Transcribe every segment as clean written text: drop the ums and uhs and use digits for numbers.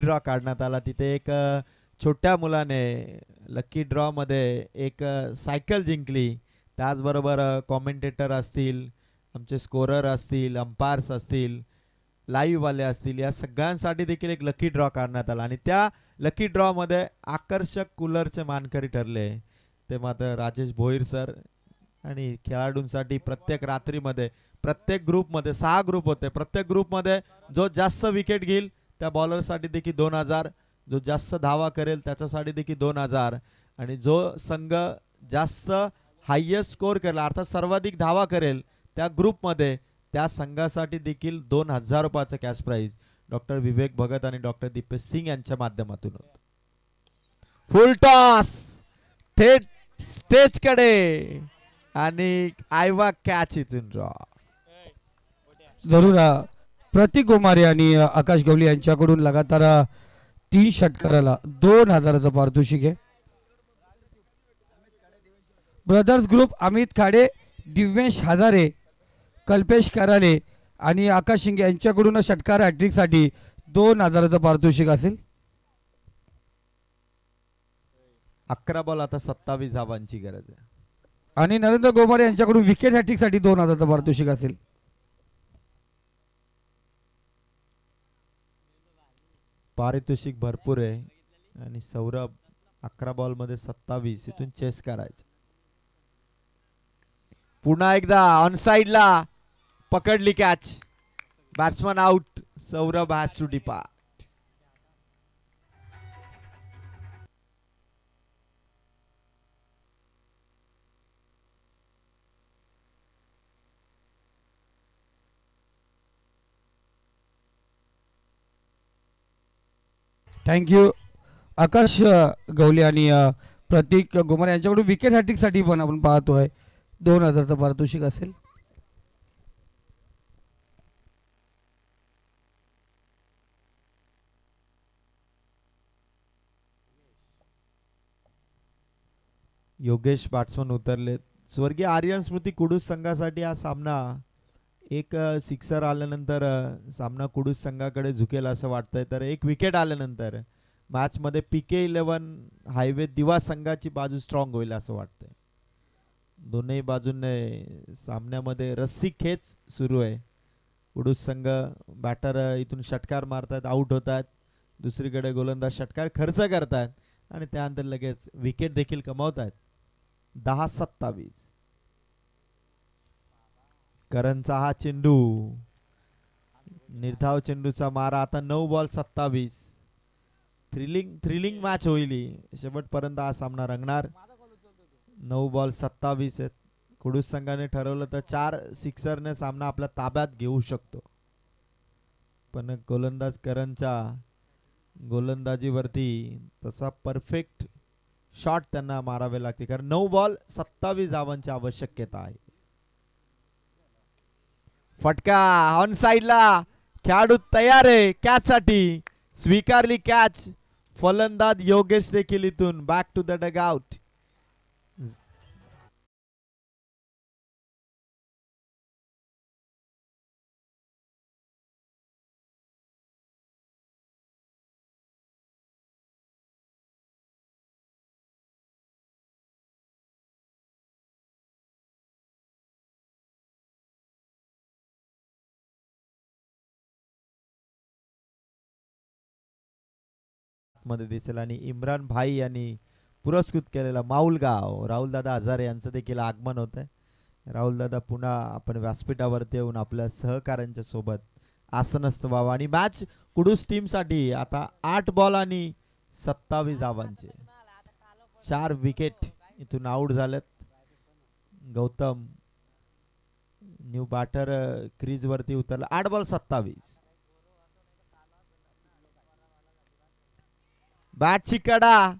Draw काढण्यात आला. तिथे एक छोट्या मुलाने लकी ड्रॉ मध्ये एक सायकल जिंकली. त्याचबरोबर कॉमेंटेटर असतील, आमचे स्कोरर असतील, अंपायर्स असतील, लाईव्ह वाले असतील, या सगळ्यांसाठी देखील एक लकी ड्रॉ काढण्यात आला. आणि त्या लकी ड्रॉ मध्ये आकर्षक कूलरचे मानकरी ठरले ते मात्र राजेश भोईर सर. आणि खेळाडूंसाठी प्रत्येक रात्रीमध्ये प्रत्येक ग्रुपमध्ये 6 ग्रुप होते. प्रत्येक ग्रुपमध्ये जो जास्त विकेट घेईल त्या बॉलरसाठी देखील 2000, जो जास्त धावा करेल त्याच्यासाठी देखील 2000, आणि जो संघ जास्त हायेस्ट स्कोर करेल अर्थात सर्वाधिक धावा करेल त्या ग्रुपमध्ये त्या संघासाठी देखील 2000 रुपयाचं कॅश प्राइज डॉक्टर विवेक भगत आणि डॉक्टर दीपेश सिंग यांच्या माध्यमातून होतं. फुल टॉस थेट स्टेज कडे आणि आयवा कॅच इथून ड्रॉ. जरूर प्रतीक गोमारे आणि आकाश गवली यांच्याकडून लगातार 3 षटकाराला 2000चं पारितोषिक आहे. ब्रदर्स ग्रुप अमित खाडे, दिव्येश हजारे, कल्पेश कराले आणि आकाश शिंगे यांच्याकडून षटकार हॅट्रिकसाठी 2000चं पारितोषिक असेल. 11 बॉल आता 27 धावांची गरज आहे. आणि नरेंद्र गोमारे यांच्याकडून विकेट हॅट्रिकसाठी 2000चं पारितोषिक असेल. पारितोषिक भरपूर आहे आणि सौरभ 11 बॉल मध्ये 27 इथून चेस करायचं. पुन्हा एकदा ऑन साइडला पकडली catch. Batsman out. Saurabh has to depart. Thank you Akash Gawale आणि प्रतीक गोमारे यांच्याकडून विकेट हॅट्रिकसाठी पण आपण पाहतोय 2000चं पारितोषिक असेल. योगेश बॅट्समन उतरले. स्वर्गीय आर्यन स्मृती कुडूस संघासाठी हा सामना एक सिक्सर आल्यानंतर सामना कुडूस संघाकडे झुकेल असं वाटतंय. तर एक विकेट आल्यानंतर मॅच मध्ये PK11 हायवे दिवा संघाची बाजू स्ट्रॉंग होईल असं वाटतंय. दोन्ही बाजूने सामन्यामध्ये रस्सी खेच सुरू आहे. कुडूस संघ बॅटर इथून षटकार मारतात, आउट होतात. दुसरीकडे गोलंदाज षटकार खर्च करतात आणि त्यानंतर लगेच विकेट देखील कमावतात. 10-27. करणचा हा चेंडू, निर्धाव चेंडूचा मारा. आता 9 बॉल 27. थ्रिलिंग मॅच होईल. शेवटपर्यंत हा सामना रंगणार. 9 बॉल 27 आहेत. कुडूस संघाने ठरवलं तर 4 सिक्सरने सामना आपल्या ताब्यात घेऊ शकतो, पण गोलंदाज करणच्या गोलंदाजीवरती तसा परफेक्ट शॉट त्यांना मारावे लागते, कारण 9 बॉल 27 धावांची आवश्यकता आहे. फटका ऑन साइडला. खेळाडू तयार आहे कॅच साठी. स्वीकारली कॅच. फलंदाज योगेश देखील इथून बॅक टू द डगआउट. मध्ये दिसेल आणि इम्रान भाई यांनी पुरस्कृत केलेला माऊलगाव राहुल दादा हजारे यांचं देखील आगमन होत आहे. राहुल दादा पुन्हा आपण व्यासपीठावरती येऊन आपल्या सहकाऱ्यांच्या सोबत आसनस्थ व्हावं. आणि मॅच कुडूस टीम साठी आता 8 बॉल आणि 27 धावांचे. 4 विकेट इथून आउट झालेत. गौतम न्यू बॅटर क्रीज वरती उतरला. 8 बॉल 27. बॅटची कडा.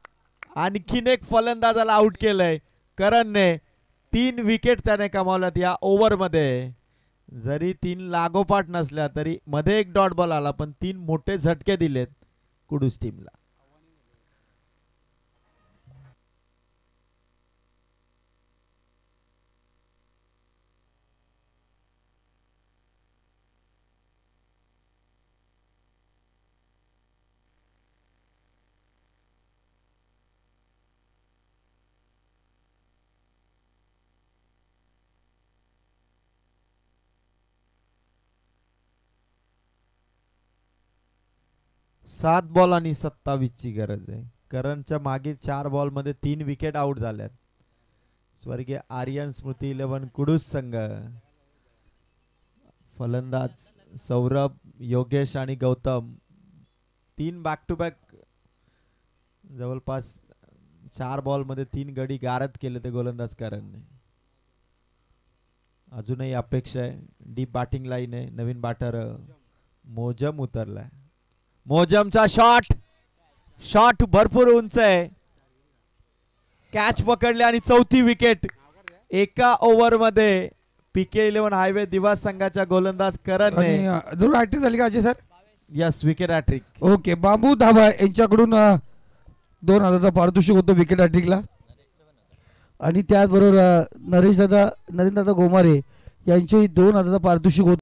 आणखीन एक फलंदाजाला आउट केलंय करणने. 3 विकेट त्याने कमावल्यात या ओव्हर मध्ये. जरी 3 लागोपाठ नसल्या तरी मध्ये एक डॉट बॉल आला, पण 3 मोठे झटके दिलेत कुडूस टीमला. 7 बॉल आणि 27 ची गरज आहे. करणच्या मागील 4 बॉल मध्ये 3 विकेट आउट झाल्यात. स्वर्गीय आर्यन स्मृती 11 कुडूस संघ. फलंदाज सौरभ, योगेश आणि गौतम 3 बॅक टू बॅक जवळपास 4 बॉल मध्ये 3 गडी गारद केले ते गोलंदाज करणने. अजूनही अपेक्षा आहे. डीप बॅटिंग लाईन आहे. नवीन बॅटर मोजम उतरलाय. मोजमचा शॉट भरपूर उंच आहे. कॅच पकडले आणि 4थी विकेट एका ओव्हर मध्ये. PK11 हायवे दिवस संघाच्या गोलंदाज करणने जरूर हॅट्रिक झाली का Ajay sir? Yes, wicket hattrick. Okay, Babu Dhaba यांच्याकडून 2000चा पारितोषिक होतो विकेट हॅट्रिकला. आणि त्याचबरोबर नरेंद्रदादा गोमारे यांचेही 2000चा पारितोषिक होतं.